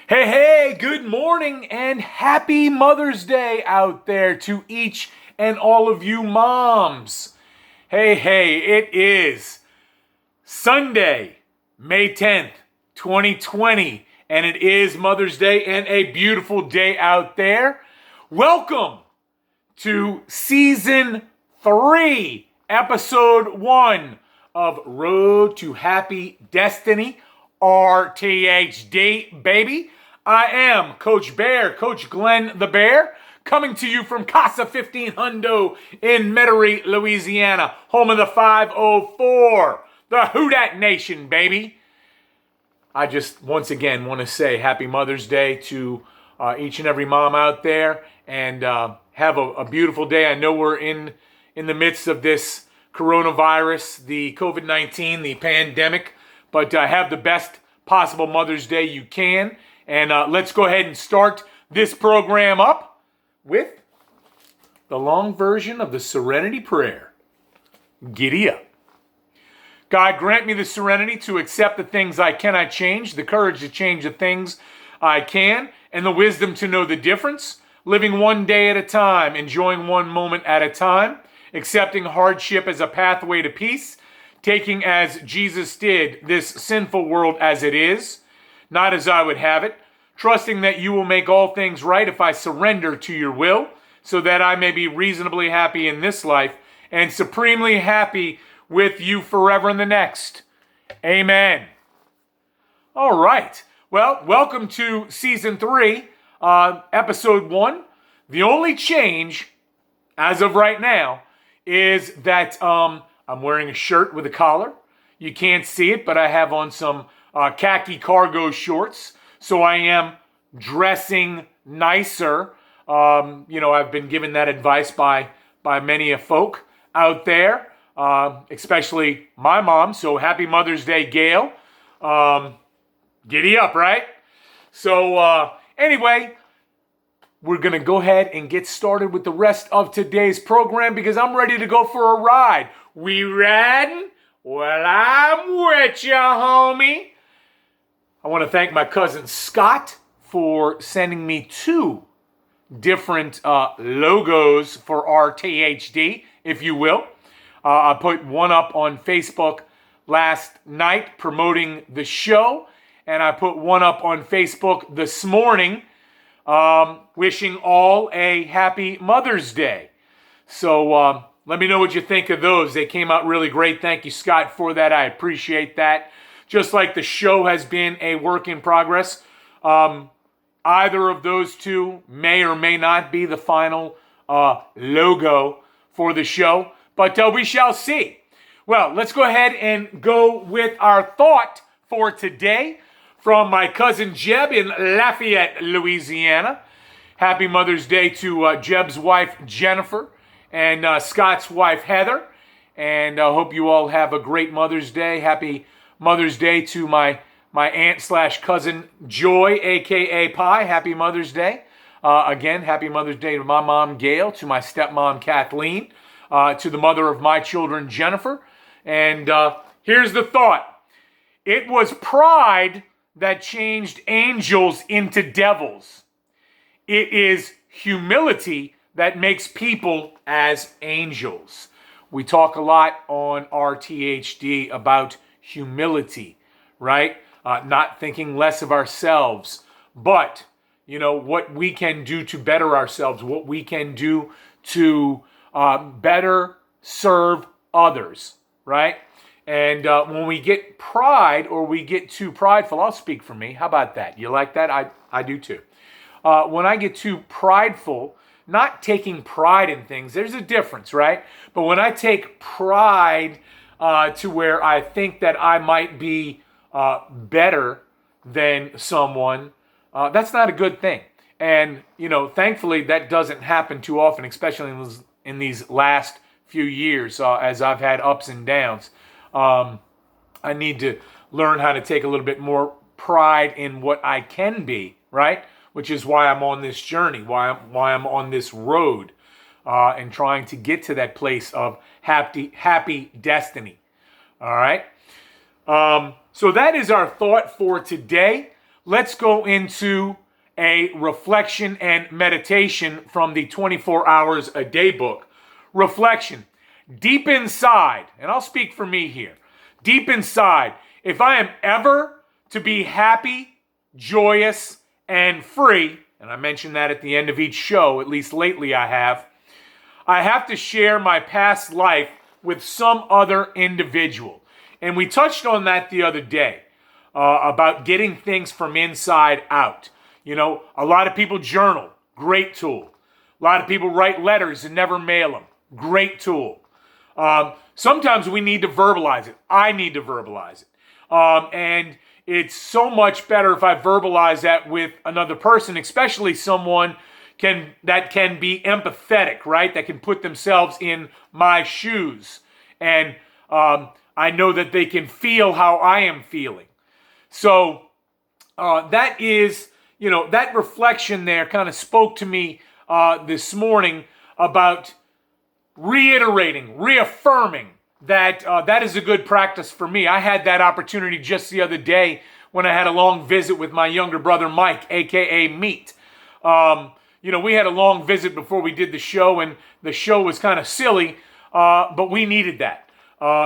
Hey, good morning and happy Mother's Day out there to each and all of you moms. Hey, it is Sunday, May 10th, 2020, and it is Mother's Day and a beautiful day out there. Welcome to Season 3, Episode 1 of Road to Happy Destiny, RTHD, baby. I am Coach Bear, Coach Glenn the Bear, coming to you from Casa 15 Hundo in Metairie, Louisiana, home of the 504, the Who Dat Nation, baby. I just once again want to say Happy Mother's Day to each and every mom out there, and have a beautiful day. I know we're in the midst of this coronavirus, the COVID-19, the pandemic, but have the best possible Mother's Day you can. And let's go ahead and start this program up with the long version of the Serenity Prayer. Giddy up. God, grant me the serenity to accept the things I cannot change, the courage to change the things I can, and the wisdom to know the difference, living one day at a time, enjoying one moment at a time, accepting hardship as a pathway to peace, taking as Jesus did this sinful world as it is, not as I would have it, trusting that you will make all things right if I surrender to your will, so that I may be reasonably happy in this life and supremely happy with you forever in the next. Amen. All right. Well, welcome to Season 3, Episode 1. The only change, as of right now, is that I'm wearing a shirt with a collar. You can't see it, but I have on some khaki cargo shorts. So I am dressing nicer. I've been given that advice by many a folk out there, especially my mom. So happy Mother's Day, Gail. Giddy up, right? So anyway, we're going to go ahead and get started with the rest of today's program because I'm ready to go for a ride. We riding? Well, I'm with ya, homie. I want to thank my cousin Scott for sending me 2 different logos for RTHD, if you will. I put one up on Facebook last night promoting the show, and I put one up on Facebook this morning wishing all a happy Mother's Day. So let me know what you think of those. They came out really great. Thank you, Scott, for that. I appreciate that. Just like the show has been a work in progress, either of those 2 may or may not be the final logo for the show, but we shall see. Well, let's go ahead and go with our thought for today from my cousin Jeb in Lafayette, Louisiana. Happy Mother's Day to Jeb's wife, Jennifer, and Scott's wife, Heather. And I hope you all have a great Mother's Day. Happy Mother's Day to my aunt/cousin Joy, a.k.a. Pie. Happy Mother's Day. Again, happy Mother's Day to my mom, Gail, to my stepmom, Kathleen, to the mother of my children, Jennifer. And here's the thought. It was pride that changed angels into devils. It is humility that makes people as angels. We talk a lot on RTHD about humility, right? Not thinking less of ourselves, but, what we can do to better ourselves, what we can do to better serve others, right? And when we get pride or we get too prideful, I'll speak for me. How about that? You like that? I do too. When I get too prideful, not taking pride in things, there's a difference, right? But when I take pride to where I think that I might be better than someone, that's not a good thing. And, thankfully that doesn't happen too often, especially in these last few years as I've had ups and downs. I need to learn how to take a little bit more pride in what I can be, right? Which is why I'm on this journey, why I'm on this road, and trying to get to that place of happy destiny. All right. So that is our thought for today. let's go into a reflection and meditation from the 24 Hours a Day book. Reflection. Deep inside, and I'll speak for me here, deep inside, if I am ever to be happy, joyous, and free, and I mention that at the end of each show, at least lately I have to share my past life with some other individual. And we touched on that the other day, about getting things from inside out. You know, a lot of people journal, great tool. A lot of people write letters and never mail them, great tool. Sometimes we need to verbalize it. I need to verbalize it. And it's so much better if I verbalize that with another person, especially someone that can be empathetic, right? That can put themselves in my shoes. And I know that they can feel how I am feeling. So that is, you know, that reflection there kind of spoke to me this morning about reaffirming that that is a good practice for me. I had that opportunity just the other day when I had a long visit with my younger brother, Mike, a.k.a. Meat. You know, we had a long visit before we did the show, and the show was kind of silly, but we needed that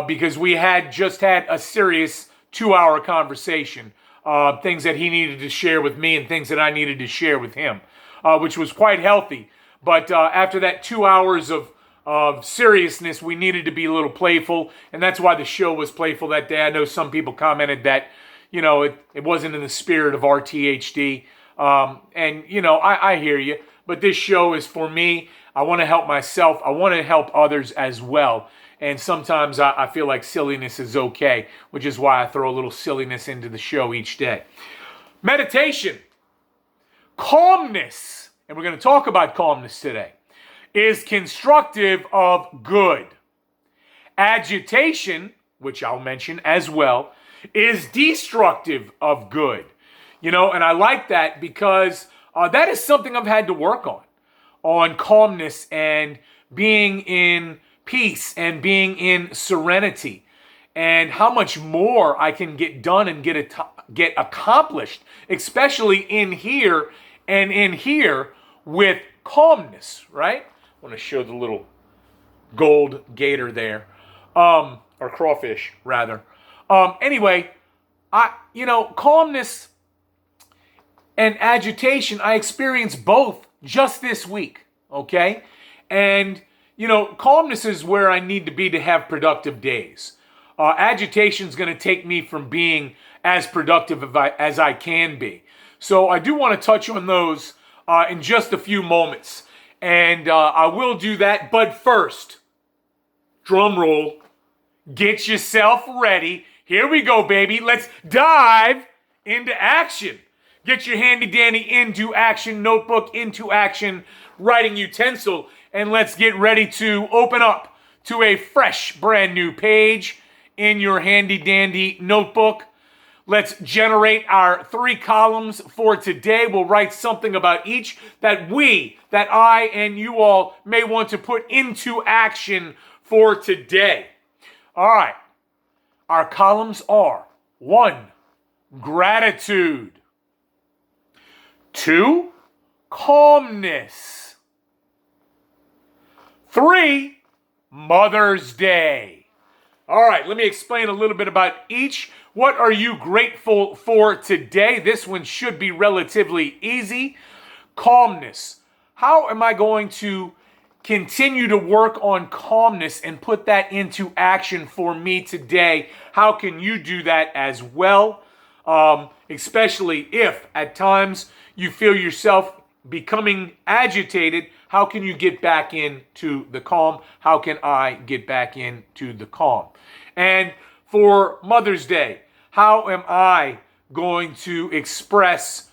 because we had just had a serious 2-hour conversation, things that he needed to share with me and things that I needed to share with him, which was quite healthy. But after that 2 hours of seriousness, we needed to be a little playful, and that's why the show was playful that day. I know some people commented that, you know, it wasn't in the spirit of RTHD, and, you know, I hear you, but this show is for me. I want to help myself. I want to help others as well, and sometimes I feel like silliness is okay, which is why I throw a little silliness into the show each day. Meditation. Calmness, and we're going to talk about calmness today, is constructive of good. Agitation, which I'll mention as well, is destructive of good. You know, and I like that because that is something I've had to work on calmness and being in peace and being in serenity, and how much more I can get done and get accomplished, especially in here and in here with calmness, right? I want to show the little gold gator there, or crawfish rather. Anyway, calmness and agitation, I experienced both just this week, okay? And, you know, calmness is where I need to be to have productive days. Agitation is going to take me from being as productive as I can be. So I do want to touch on those in just a few moments. And I will do that. But first, drum roll, get yourself ready. Here we go, baby. Let's dive into action. Get your handy dandy into action, notebook into action, writing utensil, and let's get ready to open up to a fresh, brand new page in your handy dandy notebook. Let's generate our 3 columns for today. We'll write something about each that I and you all may want to put into action for today. All right. Our columns are 1, gratitude. 2, calmness. 3, Mother's Day. All right, let me explain a little bit about each. What are you grateful for today? This one should be relatively easy. Calmness. How am I going to continue to work on calmness and put that into action for me today? How can you do that as well? Especially if at times you feel yourself becoming agitated, how can you get back into the calm? How can I get back into the calm? And for Mother's Day, how am I going to express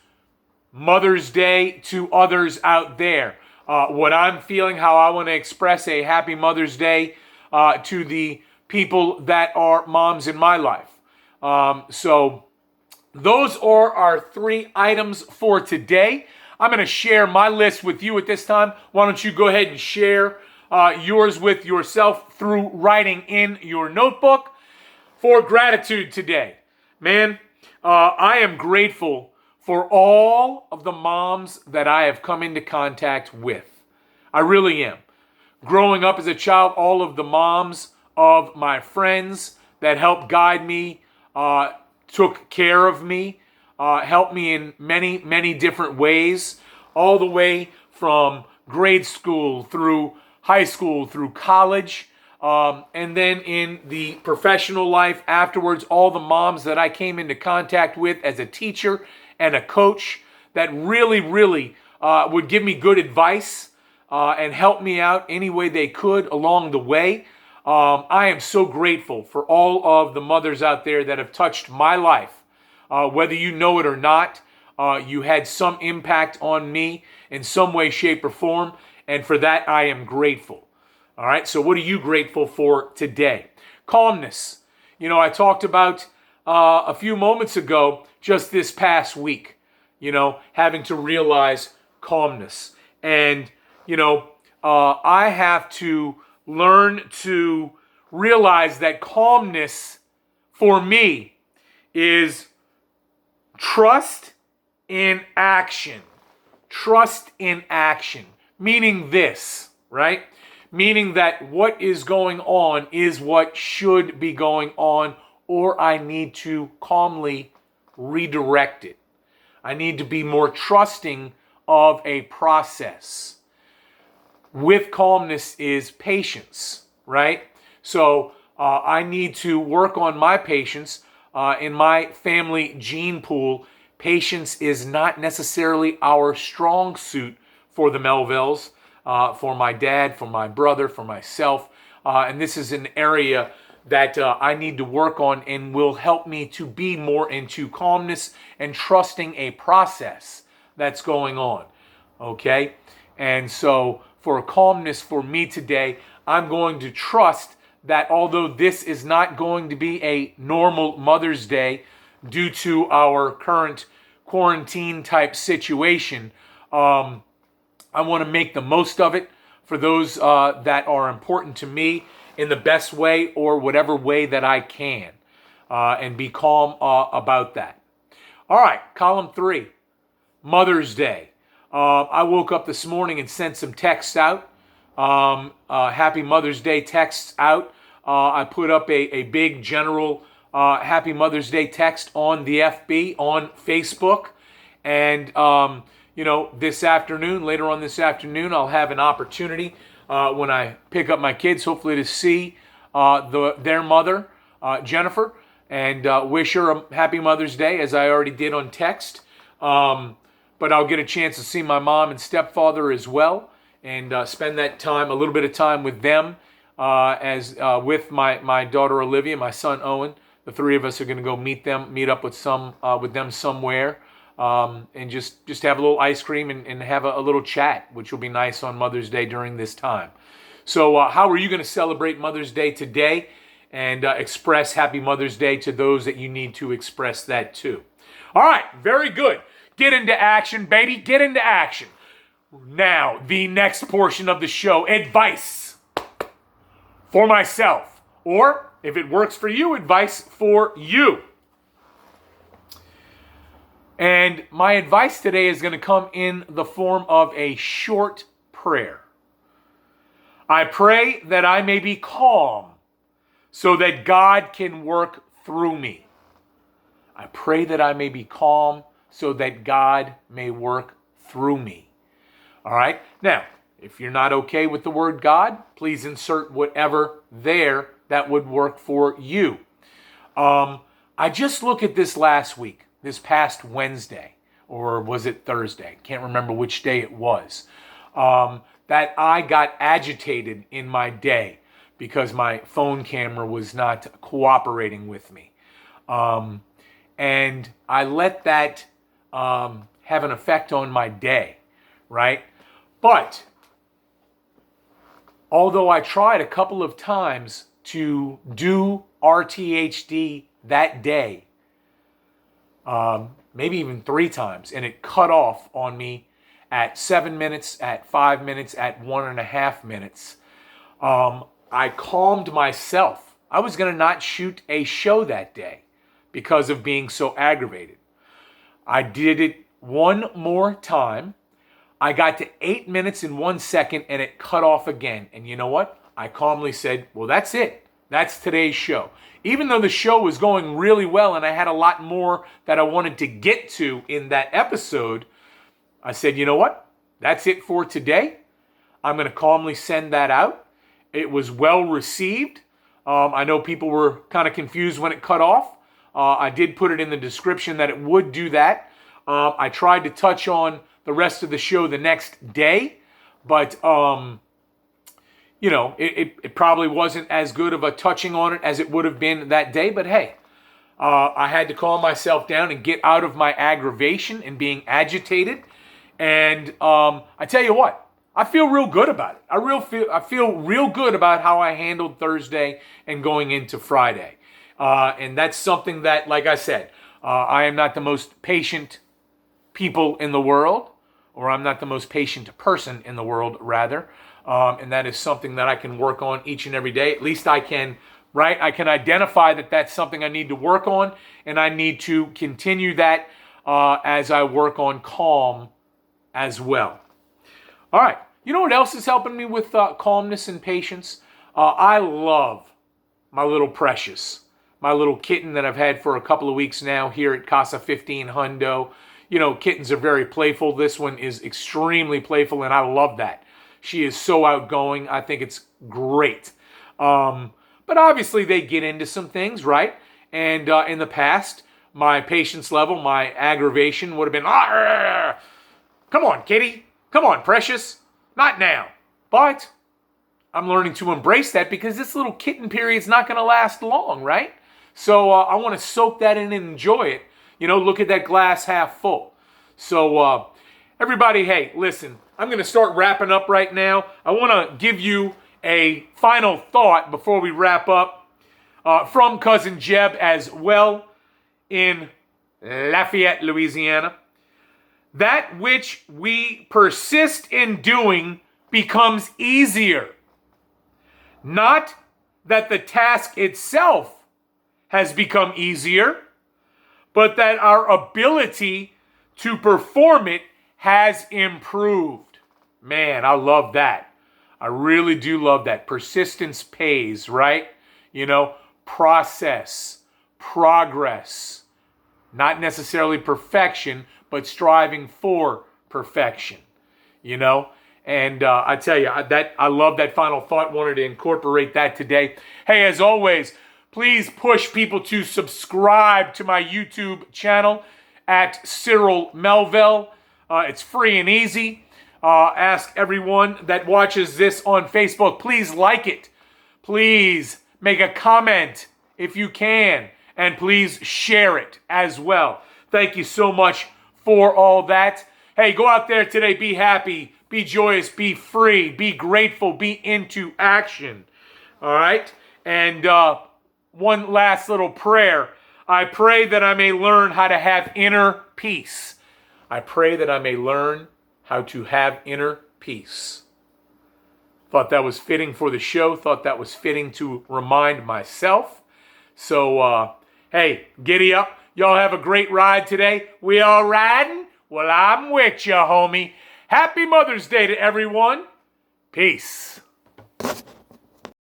Mother's Day to others out there? What I'm feeling, how I want to express a happy Mother's Day to the people that are moms in my life. So those are our 3 items for today. I'm going to share my list with you at this time. Why don't you go ahead and share yours with yourself through writing in your notebook. For gratitude today, man, I am grateful for all of the moms that I have come into contact with. I really am. Growing up as a child, all of the moms of my friends that helped guide me, took care of me, helped me in many, many different ways, all the way from grade school through high school, through college, and then in the professional life afterwards, all the moms that I came into contact with as a teacher and a coach that really, really would give me good advice and help me out any way they could along the way. I am so grateful for all of the mothers out there that have touched my life. Whether you know it or not, you had some impact on me in some way, shape, or form, and for that I am grateful. All right, so what are you grateful for today? Calmness. You know, I talked about a few moments ago, just this past week, having to realize calmness. And, I have to learn to realize that calmness for me is trust in action. Trust in action. Meaning this, right? Meaning that what is going on is what should be going on, or I need to calmly redirect it. I need to be more trusting of a process. With calmness is patience, right? So I need to work on my patience. In my family gene pool, patience is not necessarily our strong suit for the Melvilles, for my dad, for my brother, for myself. And this is an area that I need to work on and will help me to be more into calmness and trusting a process that's going on. Okay? And so for calmness for me today, I'm going to trust that although this is not going to be a normal Mother's Day due to our current quarantine type situation, I want to make the most of it for those that are important to me in the best way or whatever way that I can, and be calm about that. All right, column 3, Mother's Day. I woke up this morning and sent some texts out, Happy Mother's Day texts out. I put up a big general Happy Mother's Day text on the FB, on Facebook, and this afternoon, later on this afternoon, I'll have an opportunity when I pick up my kids, hopefully to see their mother, Jennifer, and wish her a happy Mother's Day, as I already did on text. But I'll get a chance to see my mom and stepfather as well, and spend that time, a little bit of time with them, with my daughter Olivia, my son Owen. The three of us are going to go meet up with them somewhere. And just have a little ice cream and have a little chat, which will be nice on Mother's Day during this time. So how are you going to celebrate Mother's Day today and express Happy Mother's Day to those that you need to express that to? All right, very good. Get into action, baby. Get into action. Now, the next portion of the show, advice for myself. Or, if it works for you, advice for you. And my advice today is going to come in the form of a short prayer. I pray that I may be calm so that God can work through me. I pray that I may be calm so that God may work through me. All right? Now, if you're not okay with the word God, please insert whatever there that would work for you. I just looked at this last week. This past Wednesday, or was it Thursday? Can't remember which day it was. That I got agitated in my day because my phone camera was not cooperating with me. And I let that have an effect on my day, right? But although I tried a couple of times to do RTHD that day, maybe even 3 times, and it cut off on me at 7 minutes, at 5 minutes, at 1.5 minutes. I calmed myself. I was going to not shoot a show that day because of being so aggravated. I did it one more time. I got to 8 minutes and 1 second and it cut off again. And you know what? I calmly said, well, that's it. That's today's show. Even though the show was going really well and I had a lot more that I wanted to get to in that episode, I said, you know what? That's it for today. I'm going to calmly send that out. It was well received. I know people were kind of confused when it cut off. I did put it in the description that it would do that. I tried to touch on the rest of the show the next day, but it probably wasn't as good of a touching on it as it would have been that day. But hey, I had to calm myself down and get out of my aggravation and being agitated. And I tell you what, I feel real good about it. I feel real good about how I handled Thursday and going into Friday. And that's something that, like I said, I am not the most patient people in the world, or I'm not the most patient person in the world, rather. And that is something that I can work on each and every day. At least I can, right? I can identify that that's something I need to work on, and I need to continue that as I work on calm as well. All right. You know what else is helping me with calmness and patience? I love my little Precious, my little kitten that I've had for a couple of weeks now here at Casa 15 Hundo. You know, kittens are very playful. This one is extremely playful, and I love that. She is so outgoing. I think it's great. But obviously, they get into some things, right? And in the past, my patience level, my aggravation would have been, come on, kitty. Come on, Precious. Not now. But I'm learning to embrace that because this little kitten period's not going to last long, right? So I want to soak that in and enjoy it. You know, look at that glass half full. So everybody, hey, listen, I'm going to start wrapping up right now. I want to give you a final thought before we wrap up from Cousin Jeb as well in Lafayette, Louisiana. That which we persist in doing becomes easier. Not that the task itself has become easier, but that our ability to perform it has improved. Man, I love that. I really do love that. Persistence pays, right? You know, process, progress, not necessarily perfection, but striving for perfection, you know? And I tell you, I love that final thought. Wanted to incorporate that today. Hey, as always, please push people to subscribe to my YouTube channel at Cyril Melville. It's free and easy. Ask everyone that watches this on Facebook, please like it. Please make a comment if you can. And please share it as well. Thank you so much for all that. Hey, go out there today. Be happy. Be joyous. Be free. Be grateful. Be into action. All right? And one last little prayer. I pray that I may learn how to have inner peace. I pray that I may learn how to have inner peace. Thought that was fitting for the show. Thought that was fitting to remind myself. So, hey, giddy up. Y'all have a great ride today. We all riding? Well, I'm with you, homie. Happy Mother's Day to everyone. Peace.